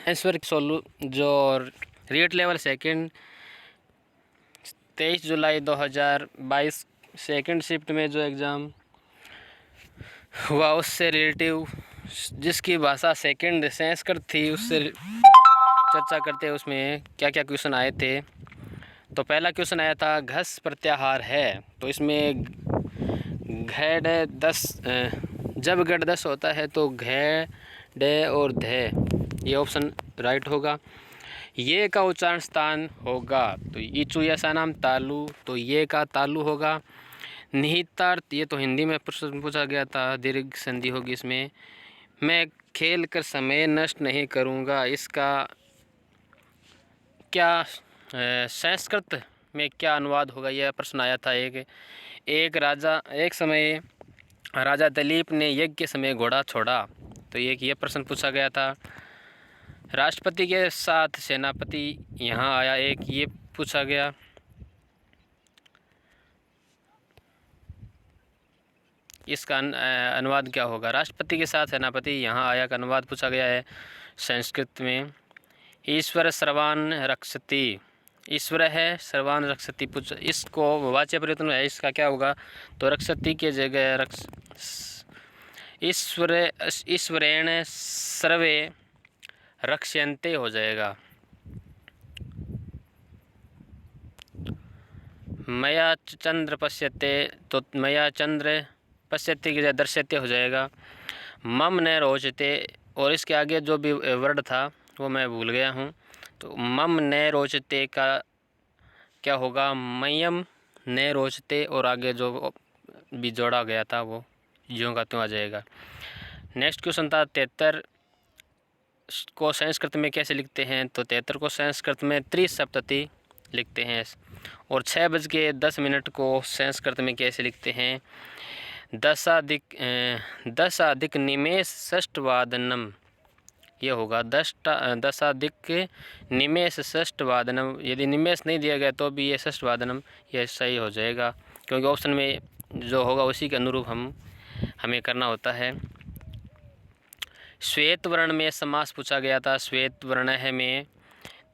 Answer सोलू जो REET level second 23 जुलाई 2022 second shift में जो एग्ज़ाम हुआ उससे रिलेटिव जिसकी भाषा सेकंड संस्कृत थी उससे चर्चा करते हैं। उसमें क्या क्या क्वेश्चन आए थे। तो पहला क्वेश्चन आया था घस प्रत्याहार है। तो इसमें घ डे 10 जब गढ़ 10 होता है तो घ डे और धे ये ऑप्शन राइट होगा। ये का उच्चारण स्थान होगा तो ईचू ऐसा नाम तालू तो ये का तालू होगा। निहितार्थ ये तो हिंदी में प्रश्न पूछा गया था, दीर्घ संधि होगी इसमें। मैं खेल कर समय नष्ट नहीं करूँगा इसका क्या संस्कृत में क्या अनुवाद होगा, यह प्रश्न आया था। एक समय राजा दिलीप ने यज्ञ के समय घोड़ा छोड़ा तो ये प्रश्न पूछा गया था। राष्ट्रपति के साथ सेनापति यहाँ आया ये पूछा गया। इसका अनुवाद क्या होगा। राष्ट्रपति के साथ सेनापति यहाँ आया का अनुवाद पूछा गया है संस्कृत में। ईश्वर सर्वान रक्षति, ईश्वर है सर्वान रक्षति पूछ, इसको वाच्य परिवर्तन है इसका क्या होगा तो रक्षति के जगह ईश्वरेण सर्वे रक्ष्यन्ते हो जाएगा। मया चंद्र पश्यते तो मया चंद्र पश्यते की जगह दर्श्यते हो जाएगा। मम न रोचते और इसके आगे जो भी वर्ड था वो मैं भूल गया हूँ तो मम न रोचते का क्या होगा मयम न रोचते और आगे जो भी जोड़ा गया था वो ज्यों का त्यों आ जाएगा। नेक्स्ट क्वेश्चन था 73 को संस्कृत में कैसे लिखते हैं तो 73 को संस्कृत में त्रिसप्तति लिखते हैं। और 6:10 को संस्कृत में कैसे लिखते हैं दशाधिक निमेष षष्ठवादनम ये होगा दशाधिक निमेष षष्ठवादनम। यदि निमेष नहीं दिया गया तो भी ये षष्ठवादनम यह सही हो जाएगा क्योंकि ऑप्शन में जो होगा उसी के अनुरूप हमें करना होता है। श्वेत वर्ण में समास पूछा गया था, श्वेत वर्ण है में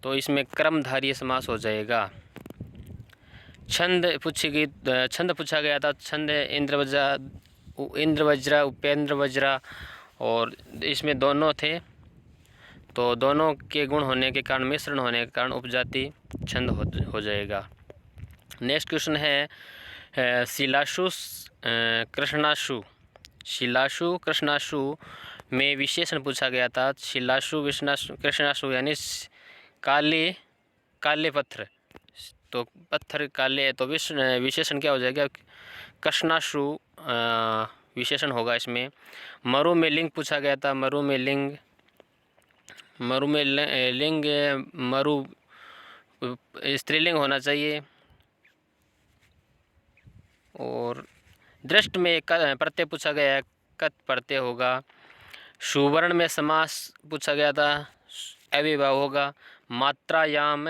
तो इसमें क्रमधारीय समास हो जाएगा। छंद पूछा गया था, छंद इंद्रवज्रा उपेंद्र वज्रा और इसमें दोनों थे तो दोनों के गुण होने के कारण मिश्रण होने के कारण उपजाति छंद हो जाएगा। नेक्स्ट क्वेश्चन है शिलाशु कृष्णाशु, शिलाशु कृष्णाशु में विशेषण पूछा गया था। शिलाशु कृष्णाशु यानी काले पत्थर तो पत्थर काले है तो विशेषण क्या हो जाएगा कृष्णाशु विशेषण होगा इसमें। मरु में लिंग पूछा गया था, मरु में लिंग मरु स्त्रीलिंग होना चाहिए। और दृष्ट में प्रत्यय पूछा गया है, कत प्रत्यय होगा। सुवर्ण में समास पूछा गया था, अविभाव होगा। मात्रायाम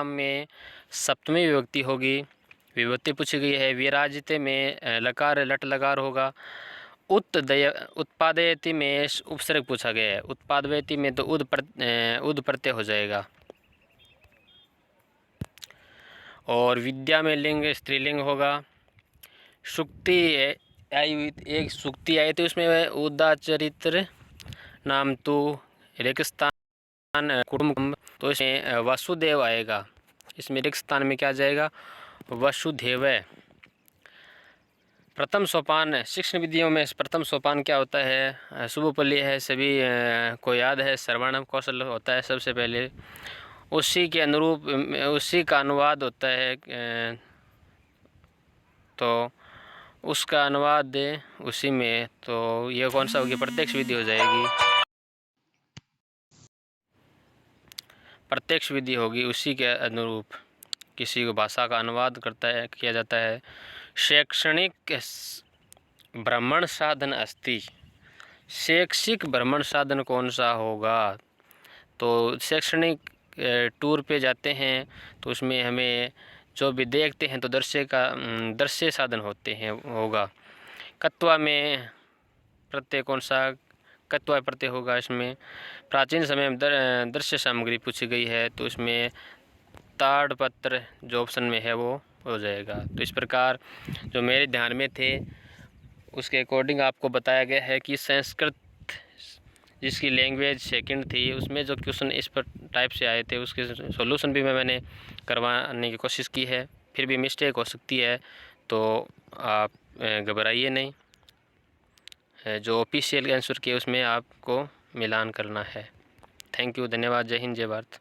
में सप्तमी विभक्ति होगी, विभक्ति पूछी गई है। विराजिते में लकार लट लकार होगा। उत्पादयति में उपसर्ग पूछा गया है, उत्पादयति में तो उद प्रत्यय हो जाएगा। और विद्या में लिंग स्त्रीलिंग होगा। सुक्ति आई, एक सुक्ति आई थी उसमें उदाचरित्र नाम तो रेगिस्तान कुटुंब तो इसमें वसुदेव आएगा। इसमें रेगिस्तान में क्या आ जाएगा वसुदेव। प्रथम सोपान शिक्षण विधियों में प्रथम सोपान क्या होता है शुभोपल्ली है, सभी को याद है। श्रवण कौशल होता है सबसे पहले, उसी के अनुरूप उसी का अनुवाद होता है तो उसका अनुवाद दे उसी में तो यह कौन सा होगी प्रत्यक्ष विधि हो जाएगी, प्रत्यक्ष विधि होगी। उसी के अनुरूप किसी को भाषा का अनुवाद किया जाता है। शैक्षणिक भ्रमण साधन अस्ति, शैक्षिक भ्रमण साधन कौन सा होगा तो शैक्षणिक टूर पे जाते हैं तो उसमें हमें जो भी देखते हैं तो दृश्य साधन होते हैं होगा। कत्वा में प्रत्यय कौन सा कत्वा प्रत्यय होगा। इसमें प्राचीन समय में दृश्य सामग्री पूछी गई है, तो इसमें ताड़पत्र जो ऑप्शन में है वो हो जाएगा। तो इस प्रकार जो मेरे ध्यान में थे उसके अकॉर्डिंग आपको बताया गया है कि संस्कृत जिसकी लैंग्वेज सेकंड थी उसमें जो क्वेश्चन इस पर टाइप से आए थे उसके सॉल्यूशन भी मैंने करवाने की कोशिश की है। फिर भी मिस्टेक हो सकती है तो आप घबराइए नहीं, जो ऑफिशियल आंसर किए उसमें आपको मिलान करना है। थैंक यू, धन्यवाद, जय हिंद, जय भारत।